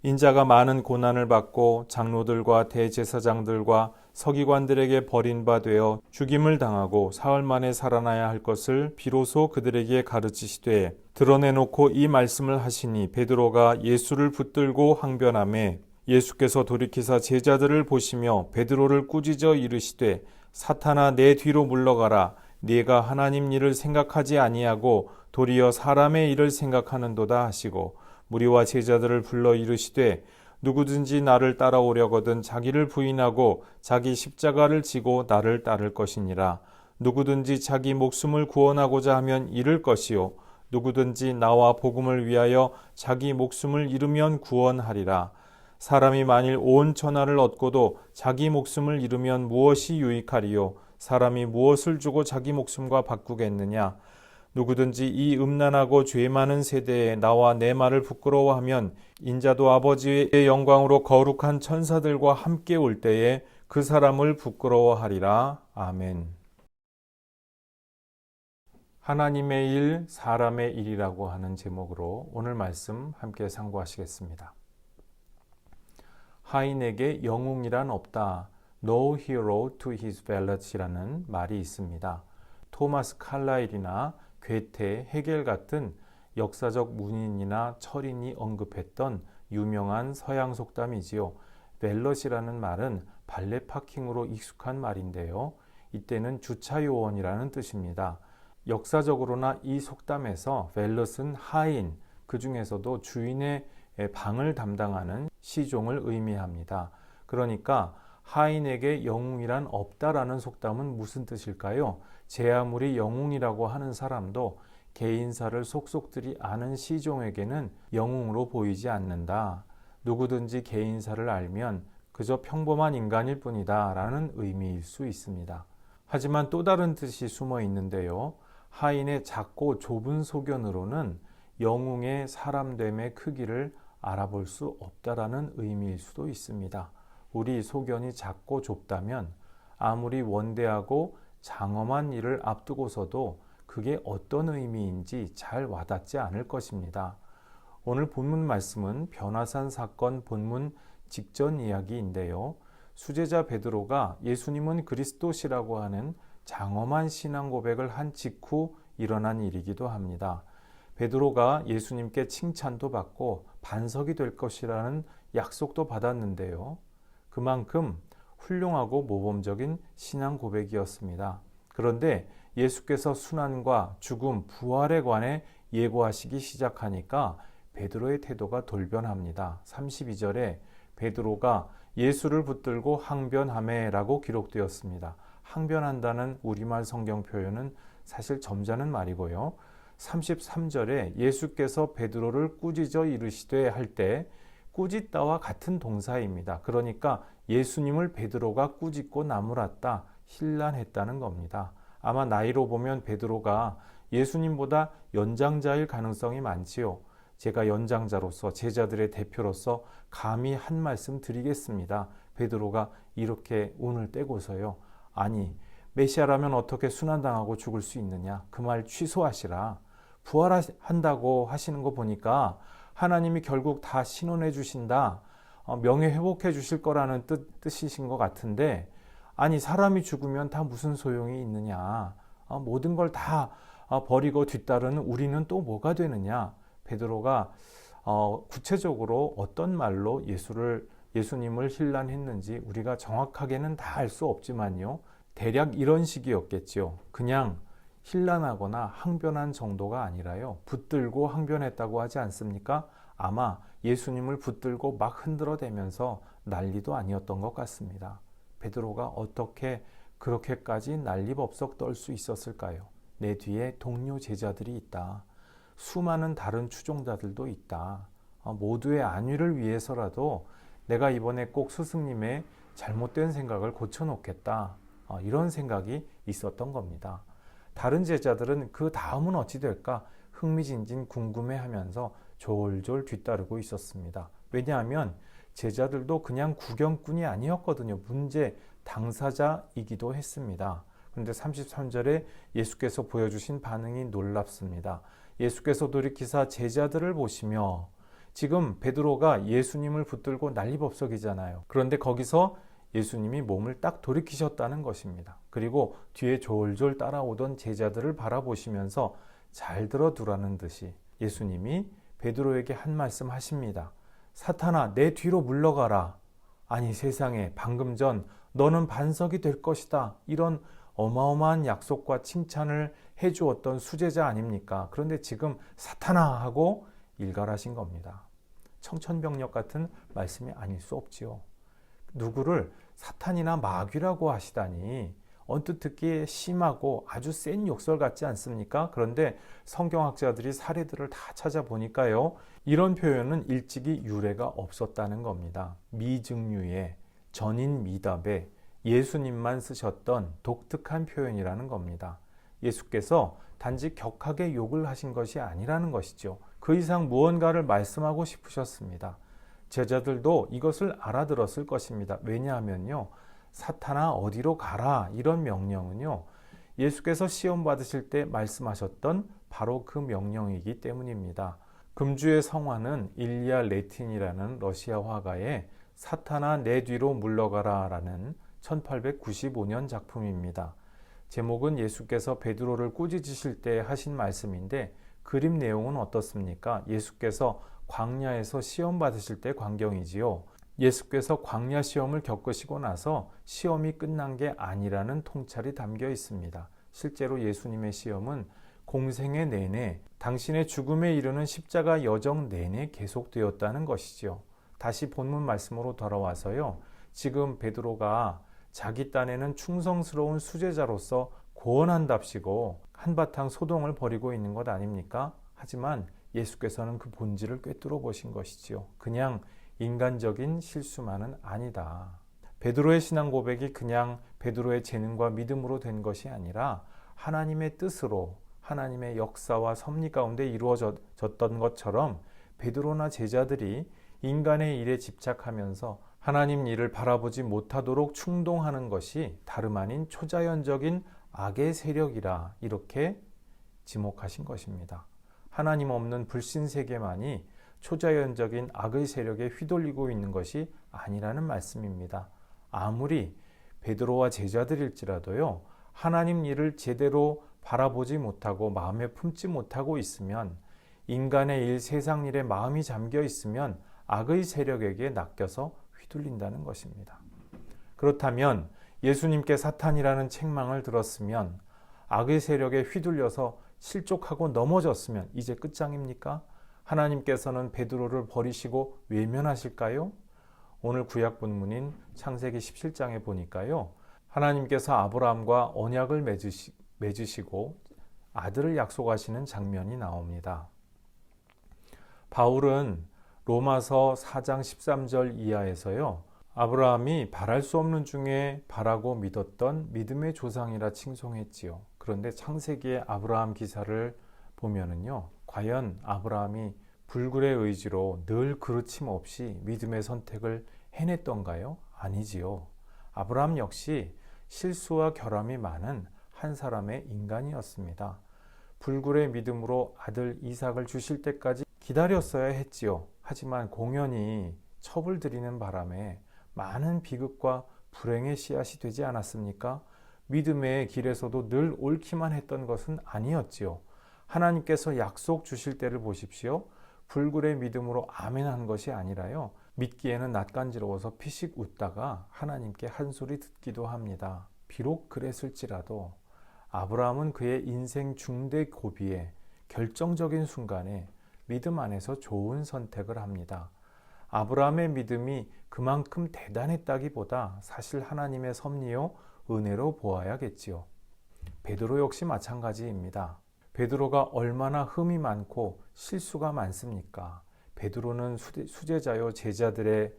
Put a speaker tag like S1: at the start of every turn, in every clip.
S1: 인자가 많은 고난을 받고 장로들과 대제사장들과 서기관들에게 버림받아 죽임을 당하고 사흘 만에 살아나야 할 것을 비로소 그들에게 가르치시되 드러내놓고 이 말씀을 하시니 베드로가 예수를 붙들고 항변하매 예수께서 돌이키사 제자들을 보시며 베드로를 꾸짖어 이르시되 사탄아 내 뒤로 물러가라. 네가 하나님 일을 생각하지 아니하고 도리어 사람의 일을 생각하는도다 하시고 무리와 제자들을 불러 이르시되 누구든지 나를 따라오려거든 자기를 부인하고 자기 십자가를 지고 나를 따를 것이니라. 누구든지 자기 목숨을 구원하고자 하면 잃을 것이요 누구든지 나와 복음을 위하여 자기 목숨을 잃으면 구원하리라. 사람이 만일 온 천하를 얻고도 자기 목숨을 잃으면 무엇이 유익하리요? 사람이 무엇을 주고 자기 목숨과 바꾸겠느냐? 누구든지 이 음란하고 죄 많은 세대에 나와 내 말을 부끄러워하면 인자도 아버지의 영광으로 거룩한 천사들과 함께 올 때에 그 사람을 부끄러워하리라. 아멘. 하나님의 일, 사람의 일이라고 하는 제목으로 오늘 말씀 함께 상고하시겠습니다. 하인에게 영웅이란 없다. No hero to his valet이라는 말이 있습니다. 토마스 칼라일이나 괴테, 헤겔 같은 역사적 문인이나 철인이 언급했던 유명한 서양 속담이지요. 벨럿이라는 말은 발레 파킹으로 익숙한 말인데요. 이때는 주차 요원이라는 뜻입니다. 역사적으로나 이 속담에서 벨럿은 하인, 그 중에서도 주인의 방을 담당하는 시종을 의미합니다. 그러니까 하인에게 영웅이란 없다라는 속담은 무슨 뜻일까요? 제 아무리 영웅이라고 하는 사람도 개인사를 속속들이 아는 시종에게는 영웅으로 보이지 않는다. 누구든지 개인사를 알면 그저 평범한 인간일 뿐이다 라는 의미일 수 있습니다. 하지만 또 다른 뜻이 숨어 있는데요. 하인의 작고 좁은 소견으로는 영웅의 사람됨의 크기를 알아볼 수 없다라는 의미일 수도 있습니다. 우리 소견이 작고 좁다면 아무리 원대하고 장엄한 일을 앞두고서도 그게 어떤 의미인지 잘 와닿지 않을 것입니다. 오늘 본문 말씀은 변화산 사건 본문 직전 이야기인데요. 수제자 베드로가 예수님은 그리스도시라고 하는 장엄한 신앙 고백을 한 직후 일어난 일이기도 합니다. 베드로가 예수님께 칭찬도 받고 반석이 될 것이라는 약속도 받았는데요. 그만큼 훌륭하고 모범적인 신앙 고백이었습니다. 그런데 예수께서 순환과 죽음, 부활에 관해 예고하시기 시작하니까 베드로의 태도가 돌변합니다. 32절에 베드로가 예수를 붙들고 항변하매라고 기록되었습니다. 항변한다는 우리말 성경 표현은 사실 점잖은 말이고요. 33절에 예수께서 베드로를 꾸짖어 이르시되 할 때 꾸짖다와 같은 동사입니다. 그러니까 예수님을 베드로가 꾸짖고 나무랐다, 힐난했다는 겁니다. 아마 나이로 보면 베드로가 예수님보다 연장자일 가능성이 많지요. 제가 연장자로서 제자들의 대표로서 감히 한 말씀 드리겠습니다. 베드로가 이렇게 운을 떼고서요. 아니, 메시아라면 어떻게 순환당하고 죽을 수 있느냐? 그 말 취소하시라. 부활한다고 하시는 거 보니까 하나님이 결국 다 신원해 주신다. 명예 회복해 주실 거라는 뜻이신 것 같은데 아니 사람이 죽으면 다 무슨 소용이 있느냐. 모든 걸 다 버리고 뒤따르는 우리는 또 뭐가 되느냐. 베드로가 구체적으로 어떤 말로 예수님을 힐난했는지 우리가 정확하게는 다 알 수 없지만요. 대략 이런 식이었겠죠. 그냥 힐난하거나 항변한 정도가 아니라요. 붙들고 항변했다고 하지 않습니까? 아마 예수님을 붙들고 막 흔들어대면서 난리도 아니었던 것 같습니다. 베드로가 어떻게 그렇게까지 난리법석 떨 수 있었을까요? 내 뒤에 동료 제자들이 있다. 수많은 다른 추종자들도 있다. 모두의 안위를 위해서라도 내가 이번에 꼭 스승님의 잘못된 생각을 고쳐놓겠다. 이런 생각이 있었던 겁니다. 다른 제자들은 그 다음은 어찌 될까 흥미진진 궁금해하면서 졸졸 뒤따르고 있었습니다. 왜냐하면 제자들도 그냥 구경꾼이 아니었거든요. 문제 당사자이기도 했습니다. 그런데 33절에 예수께서 보여주신 반응이 놀랍습니다. 예수께서 돌이키사 제자들을 보시며 지금 베드로가 예수님을 붙들고 난리법석이잖아요. 그런데 거기서 예수님이 몸을 딱 돌이키셨다는 것입니다. 그리고 뒤에 졸졸 따라오던 제자들을 바라보시면서 잘 들어두라는 듯이 예수님이 베드로에게 한 말씀 하십니다. 사탄아, 내 뒤로 물러가라. 아니 세상에, 방금 전 너는 반석이 될 것이다. 이런 어마어마한 약속과 칭찬을 해주었던 수제자 아닙니까? 그런데 지금 사탄아 하고 일갈하신 겁니다. 청천벽력 같은 말씀이 아닐 수 없지요. 누구를 사탄이나 마귀라고 하시다니 언뜻 듣기에 심하고 아주 센 욕설 같지 않습니까? 그런데 성경학자들이 사례들을 다 찾아보니까요, 이런 표현은 일찍이 유래가 없었다는 겁니다. 미증유의 전인 미답에 예수님만 쓰셨던 독특한 표현이라는 겁니다. 예수께서 단지 격하게 욕을 하신 것이 아니라는 것이죠. 그 이상 무언가를 말씀하고 싶으셨습니다. 제자들도 이것을 알아들었을 것입니다. 왜냐하면요, 사탄아 어디로 가라 이런 명령은요, 예수께서 시험 받으실 때 말씀하셨던 바로 그 명령이기 때문입니다. 금주의 성화는 일리아 레틴이라는 러시아 화가의 사탄아 내 뒤로 물러가라 라는 1895년 작품입니다. 제목은 예수께서 베드로를 꾸짖으실 때 하신 말씀인데 그림 내용은 어떻습니까? 예수께서 광야에서 시험 받으실 때 광경이지요. 예수께서 광야 시험을 겪으시고 나서 시험이 끝난 게 아니라는 통찰이 담겨 있습니다. 실제로 예수님의 시험은 공생애 내내 당신의 죽음에 이르는 십자가 여정 내내 계속되었다는 것이죠. 다시 본문 말씀으로 돌아와서요. 지금 베드로가 자기 딴에는 충성스러운 수제자로서 고언한답시고 한바탕 소동을 벌이고 있는 것 아닙니까? 하지만 예수께서는 그 본질을 꿰뚫어 보신 것이지요. 그냥 인간적인 실수만은 아니다. 베드로의 신앙 고백이 그냥 베드로의 재능과 믿음으로 된 것이 아니라 하나님의 뜻으로 하나님의 역사와 섭리 가운데 이루어졌던 것처럼 베드로나 제자들이 인간의 일에 집착하면서 하나님 일을 바라보지 못하도록 충동하는 것이 다름 아닌 초자연적인 악의 세력이라 이렇게 지목하신 것입니다. 하나님 없는 불신 세계만이 초자연적인 악의 세력에 휘둘리고 있는 것이 아니라는 말씀입니다. 아무리 베드로와 제자들일지라도요, 하나님 일을 제대로 바라보지 못하고 마음에 품지 못하고 있으면, 인간의 일, 세상 일에 마음이 잠겨 있으면 악의 세력에게 낚여서 휘둘린다는 것입니다. 그렇다면 예수님께 사탄이라는 책망을 들었으면, 악의 세력에 휘둘려서 실족하고 넘어졌으면 이제 끝장입니까? 하나님께서는 베드로를 버리시고 외면하실까요? 오늘 구약 본문인 창세기 17장에 보니까요, 하나님께서 아브라함과 언약을 맺으시고 아들을 약속하시는 장면이 나옵니다. 바울은 로마서 4장 13절 이하에서요, 아브라함이 바랄 수 없는 중에 바라고 믿었던 믿음의 조상이라 칭송했지요. 그런데 창세기의 아브라함 기사를 보면은요, 과연 아브라함이 불굴의 의지로 늘 그르침 없이 믿음의 선택을 해냈던가요? 아니지요. 아브라함 역시 실수와 결함이 많은 한 사람의 인간이었습니다. 불굴의 믿음으로 아들 이삭을 주실 때까지 기다렸어야 했지요. 하지만 공연히 첩을 들이는 바람에 많은 비극과 불행의 씨앗이 되지 않았습니까? 믿음의 길에서도 늘 옳기만 했던 것은 아니었지요. 하나님께서 약속 주실 때를 보십시오. 불굴의 믿음으로 아멘한 것이 아니라요, 믿기에는 낯간지러워서 피식 웃다가 하나님께 한 소리 듣기도 합니다. 비록 그랬을지라도 아브라함은 그의 인생 중대 고비에 결정적인 순간에 믿음 안에서 좋은 선택을 합니다. 아브라함의 믿음이 그만큼 대단했다기보다 사실 하나님의 섭리요 은혜로 보아야겠지요. 베드로 역시 마찬가지입니다. 베드로가 얼마나 흠이 많고 실수가 많습니까? 베드로는 수제자요 제자들의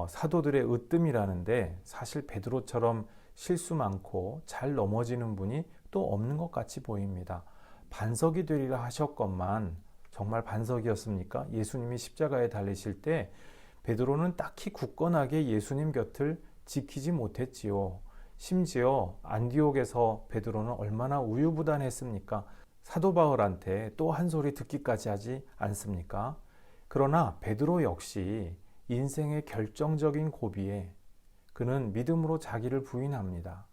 S1: 사도들의 으뜸이라는데, 사실 베드로처럼 실수 많고 잘 넘어지는 분이 또 없는 것 같이 보입니다. 반석이 되리라 하셨건만 정말 반석이었습니까? 예수님이 십자가에 달리실 때 베드로는 딱히 굳건하게 예수님 곁을 지키지 못했지요. 심지어 안디옥에서 베드로는 얼마나 우유부단했습니까? 사도 바울한테 또 한 소리 듣기까지 하지 않습니까? 그러나 베드로 역시 인생의 결정적인 고비에 그는 믿음으로 자기를 부인합니다.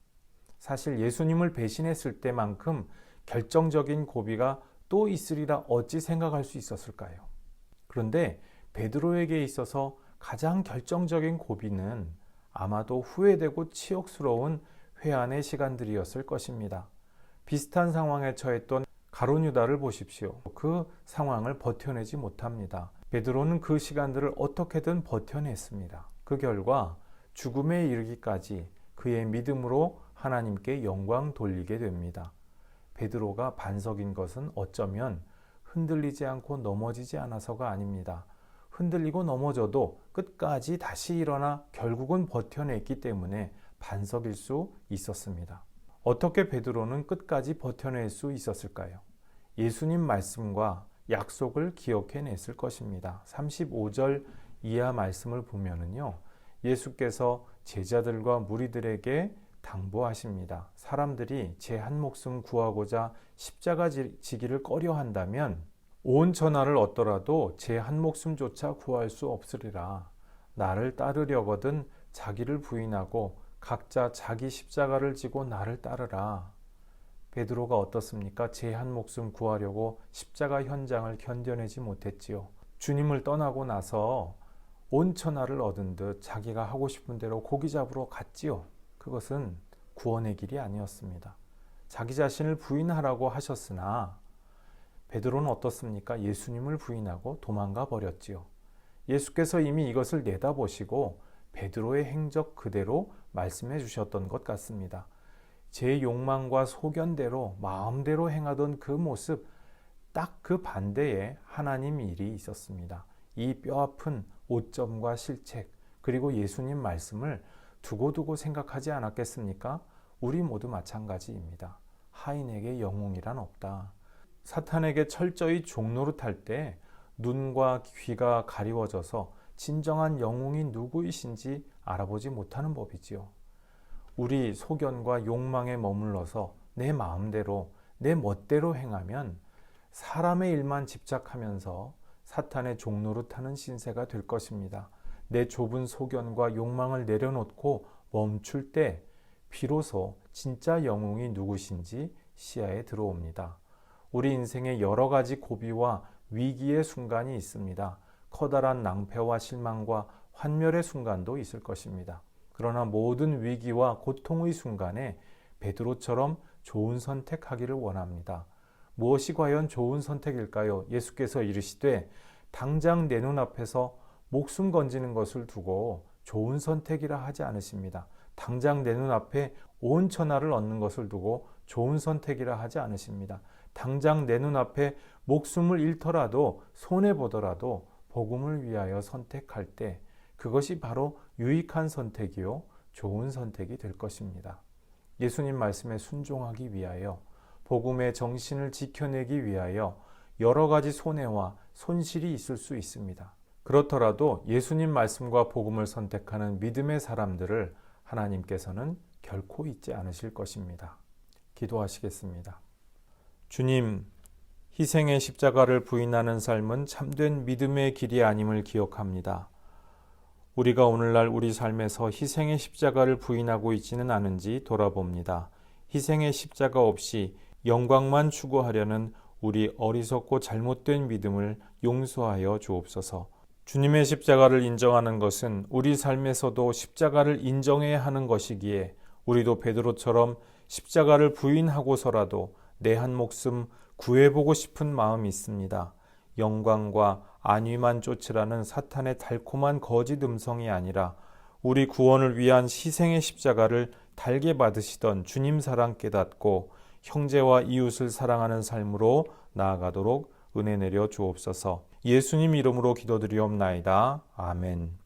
S1: 사실 예수님을 배신했을 때만큼 결정적인 고비가 또 있으리라 어찌 생각할 수 있었을까요? 그런데 베드로에게 있어서 가장 결정적인 고비는 아마도 후회되고 치욕스러운 회한의 시간들이었을 것입니다. 비슷한 상황에 처했던 가룟 유다를 보십시오. 그 상황을 버텨내지 못합니다. 베드로는 그 시간들을 어떻게든 버텨냈습니다. 그 결과 죽음에 이르기까지 그의 믿음으로 하나님께 영광 돌리게 됩니다. 베드로가 반석인 것은 어쩌면 흔들리지 않고 넘어지지 않아서가 아닙니다. 흔들리고 넘어져도 끝까지 다시 일어나 결국은 버텨냈기 때문에 반석일 수 있었습니다. 어떻게 베드로는 끝까지 버텨낼 수 있었을까요? 예수님 말씀과 약속을 기억해냈을 것입니다. 35절 이하 말씀을 보면은요, 예수께서 제자들과 무리들에게 당부하십니다. 사람들이 제 한 목숨 구하고자 십자가 지기를 꺼려 한다면 온 천하를 얻더라도 제 한 목숨조차 구할 수 없으리라. 나를 따르려거든 자기를 부인하고 각자 자기 십자가를 지고 나를 따르라. 베드로가 어떻습니까? 제 한 목숨 구하려고 십자가 현장을 견뎌내지 못했지요. 주님을 떠나고 나서 온 천하를 얻은 듯 자기가 하고 싶은 대로 고기 잡으러 갔지요. 그것은 구원의 길이 아니었습니다. 자기 자신을 부인하라고 하셨으나 베드로는 어떻습니까? 예수님을 부인하고 도망가 버렸지요. 예수께서 이미 이것을 내다보시고 베드로의 행적 그대로 말씀해 주셨던 것 같습니다. 제 욕망과 소견대로 마음대로 행하던 그 모습, 딱 그 반대에 하나님 일이 있었습니다. 이 뼈아픈 오점과 실책, 그리고 예수님 말씀을 두고두고 생각하지 않았겠습니까? 우리 모두 마찬가지입니다. 하인에게 영웅이란 없다. 사탄에게 철저히 종노릇할 때 눈과 귀가 가리워져서 진정한 영웅이 누구이신지 알아보지 못하는 법이지요. 우리 소견과 욕망에 머물러서 내 마음대로, 내 멋대로 행하면 사람의 일만 집착하면서 사탄의 종노릇하는 신세가 될 것입니다. 내 좁은 소견과 욕망을 내려놓고 멈출 때 비로소 진짜 영웅이 누구신지 시야에 들어옵니다. 우리 인생에 여러 가지 고비와 위기의 순간이 있습니다. 커다란 낭패와 실망과 환멸의 순간도 있을 것입니다. 그러나 모든 위기와 고통의 순간에 베드로처럼 좋은 선택하기를 원합니다. 무엇이 과연 좋은 선택일까요? 예수께서 이르시되 당장 내 눈앞에서 목숨 건지는 것을 두고 좋은 선택이라 하지 않으십니다. 당장 내 눈앞에 온 천하를 얻는 것을 두고 좋은 선택이라 하지 않으십니다. 당장 내 눈앞에 목숨을 잃더라도 손해보더라도 복음을 위하여 선택할 때 그것이 바로 유익한 선택이요 좋은 선택이 될 것입니다. 예수님 말씀에 순종하기 위하여 복음의 정신을 지켜내기 위하여 여러 가지 손해와 손실이 있을 수 있습니다. 그렇더라도 예수님 말씀과 복음을 선택하는 믿음의 사람들을 하나님께서는 결코 잊지 않으실 것입니다. 기도하시겠습니다. 주님, 희생의 십자가를 부인하는 삶은 참된 믿음의 길이 아님을 기억합니다. 우리가 오늘날 우리 삶에서 희생의 십자가를 부인하고 있지는 않은지 돌아봅니다. 희생의 십자가 없이 영광만 추구하려는 우리 어리석고 잘못된 믿음을 용서하여 주옵소서. 주님의 십자가를 인정하는 것은 우리 삶에서도 십자가를 인정해야 하는 것이기에 우리도 베드로처럼 십자가를 부인하고서라도 내 한 목숨 구해보고 싶은 마음이 있습니다. 영광과 안위만 쫓으라는 사탄의 달콤한 거짓 음성이 아니라 우리 구원을 위한 희생의 십자가를 달게 받으시던 주님 사랑 깨닫고 형제와 이웃을 사랑하는 삶으로 나아가도록 은혜 내려 주옵소서. 예수님 이름으로 기도드리옵나이다. 아멘.